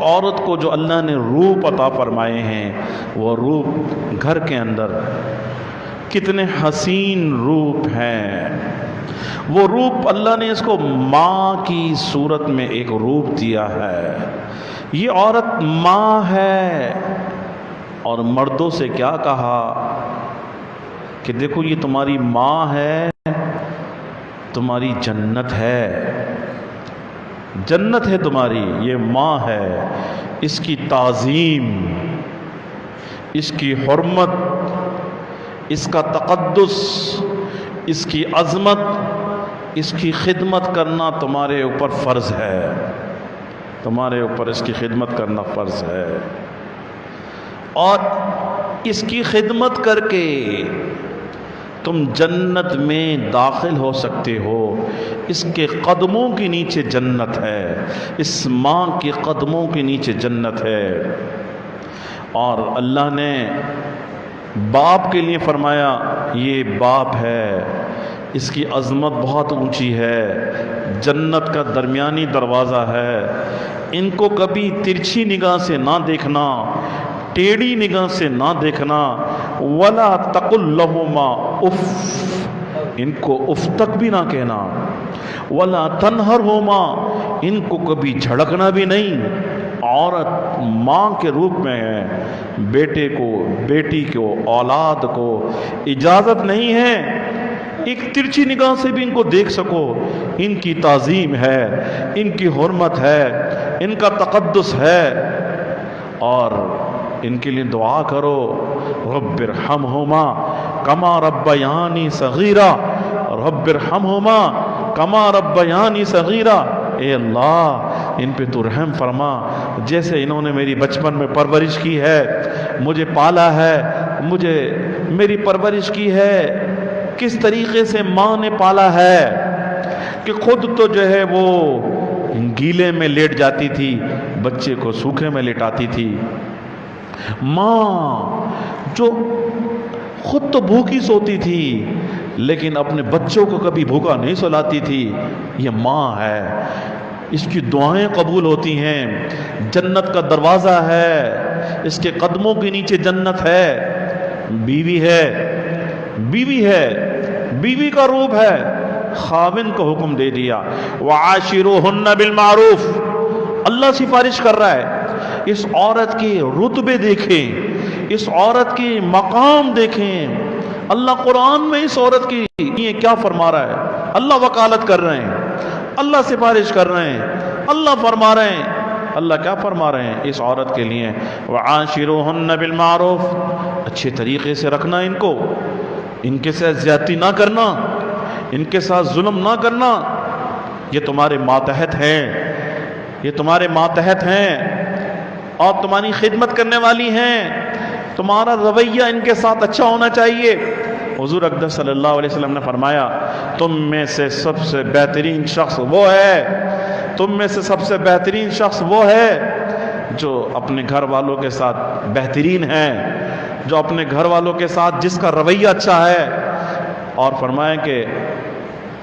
عورت کو جو اللہ نے روپ عطا فرمائے ہیں، وہ روپ گھر کے اندر کتنے حسین روپ ہیں۔ وہ روپ اللہ نے اس کو ماں کی صورت میں ایک روپ دیا ہے۔ یہ عورت ماں ہے، اور مردوں سے کیا کہا کہ دیکھو یہ تمہاری ماں ہے، تمہاری جنت ہے، جنت ہے تمہاری، یہ ماں ہے، اس کی تعظیم، اس کی حرمت، اس کا تقدس، اس کی عظمت، اس کی خدمت کرنا تمہارے اوپر فرض ہے، تمہارے اوپر اس کی خدمت کرنا فرض ہے۔ اور اس کی خدمت کر کے تم جنت میں داخل ہو سکتے ہو۔ اس کے قدموں کے نیچے جنت ہے، اس ماں کے قدموں کے نیچے جنت ہے۔ اور اللہ نے باپ کے لیے فرمایا یہ باپ ہے، اس کی عظمت بہت اونچی ہے، جنت کا درمیانی دروازہ ہے، ان کو کبھی ترچھی نگاہ سے نہ دیکھنا، ٹیڑھی نگاہ سے نہ دیکھنا۔ وَلَا تَقُلْ لَهُمَا اف، ان کو اف تک بھی نہ کہنا۔ وَلَا تَنْهَرْهُمَا، ان کو کبھی جھڑکنا بھی نہیں۔ عورت ماں کے روپ میں ہے، بیٹے کو، بیٹی کو، اولاد کو اجازت نہیں ہے ایک ترچھی نگاہ سے بھی ان کو دیکھ سکو۔ ان کی تعظیم ہے، ان کی حرمت ہے، ان کا تقدس ہے، اور ان کے لیے دعا کرو، رب ارحمہما کما ربیانی صغیرا، رب ارحمہما کما ربیانی صغیرا۔ اے اللہ ان پہ تو رحم فرما، جیسے انہوں نے میری بچپن میں پرورش کی ہے، مجھے پالا ہے، مجھے میری پرورش کی ہے، کس طریقے سے ماں نے پالا ہے کہ خود تو جو ہے وہ گیلے میں لیٹ جاتی تھی، بچے کو سوکھے میں لٹاتی تھی۔ ماں جو خود تو بھوکی سوتی تھی لیکن اپنے بچوں کو کبھی بھوکا نہیں سلاتی تھی، یہ ماں ہے، اس کی دعائیں قبول ہوتی ہیں، جنت کا دروازہ ہے، اس کے قدموں کے نیچے جنت ہے۔ بیوی ہے، بیوی ہے، بیوی کا روپ ہے، خاوند کو حکم دے دیا وَعَاشِرُوهُنَّ بِالْمَعْرُوفِ۔ اللہ سفارش کر رہا ہے، اس عورت کے رتبے دیکھیں، اس عورت کے مقام دیکھیں۔ اللہ قرآن میں اس عورت کی یہ کیا فرما رہا ہے؟ اللہ وکالت کر رہے ہیں، اللہ سفارش کر رہے ہیں، اللہ فرما رہے ہیں۔ اللہ کیا فرما رہے ہیں اس عورت کے لیے؟ وَعَاشِرُوهُنَّ بِالْمَعْرُوفِ، اچھے طریقے سے رکھنا ان کو، ان کے ساتھ زیادتی نہ کرنا، ان کے ساتھ ظلم نہ کرنا۔ یہ تمہارے ماتحت ہیں، یہ تمہارے ماتحت ہیں اور تمہاری خدمت کرنے والی ہیں، تمہارا رویہ ان کے ساتھ اچھا ہونا چاہیے۔ حضور اقدس صلی اللہ علیہ وسلم نے فرمایا تم میں سے سب سے بہترین شخص وہ ہے، تم میں سے سب سے بہترین شخص وہ ہے جو اپنے گھر والوں کے ساتھ بہترین ہے، جو اپنے گھر والوں کے ساتھ جس کا رویہ اچھا ہے۔ اور فرمایا کہ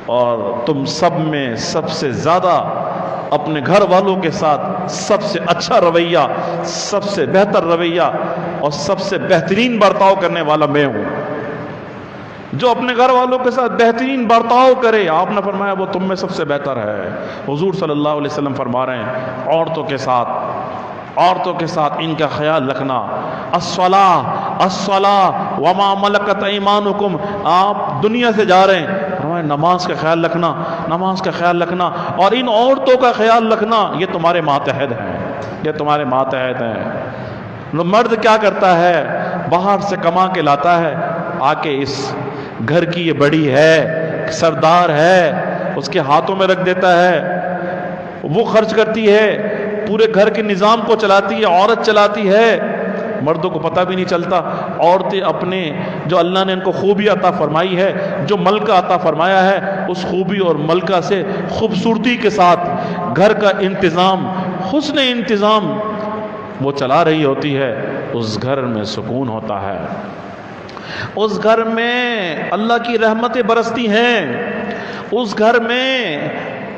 اور تم سب میں سب سے زیادہ اپنے گھر والوں کے ساتھ سب سے اچھا رویہ، سب سے بہتر رویہ اور سب سے بہترین برتاؤ کرنے والا میں ہوں۔ جو اپنے گھر والوں کے ساتھ بہترین برتاؤ کرے، آپ نے فرمایا وہ تم میں سب سے بہتر ہے۔ حضور صلی اللہ علیہ وسلم فرما رہے ہیں عورتوں کے ساتھ ان کا خیال رکھنا۔ الصلاۃ وما ملکت ایمانکم، آپ دنیا سے جا رہے ہیں، فرمایا نماز کا خیال رکھنا، نماز کا خیال رکھنا، اور ان عورتوں کا خیال رکھنا، یہ تمہارے ماتحت ہیں، یہ تمہارے ماتحت ہیں۔ مرد کیا کرتا ہے؟ باہر سے کما کے لاتا ہے، آ کے اس گھر کی یہ بڑی ہے، سردار ہے، اس کے ہاتھوں میں رکھ دیتا ہے، وہ خرچ کرتی ہے، پورے گھر کے نظام کو چلاتی ہے، عورت چلاتی ہے، مردوں کو پتہ بھی نہیں چلتا۔ عورتیں اپنے جو اللہ نے ان کو خوبی عطا فرمائی ہے، جو ملکہ عطا فرمایا ہے، اس خوبی اور ملکہ سے خوبصورتی کے ساتھ گھر کا انتظام، حسن انتظام وہ چلا رہی ہوتی ہے، اس گھر میں سکون ہوتا ہے، اس گھر میں اللہ کی رحمتیں برستی ہیں، اس گھر میں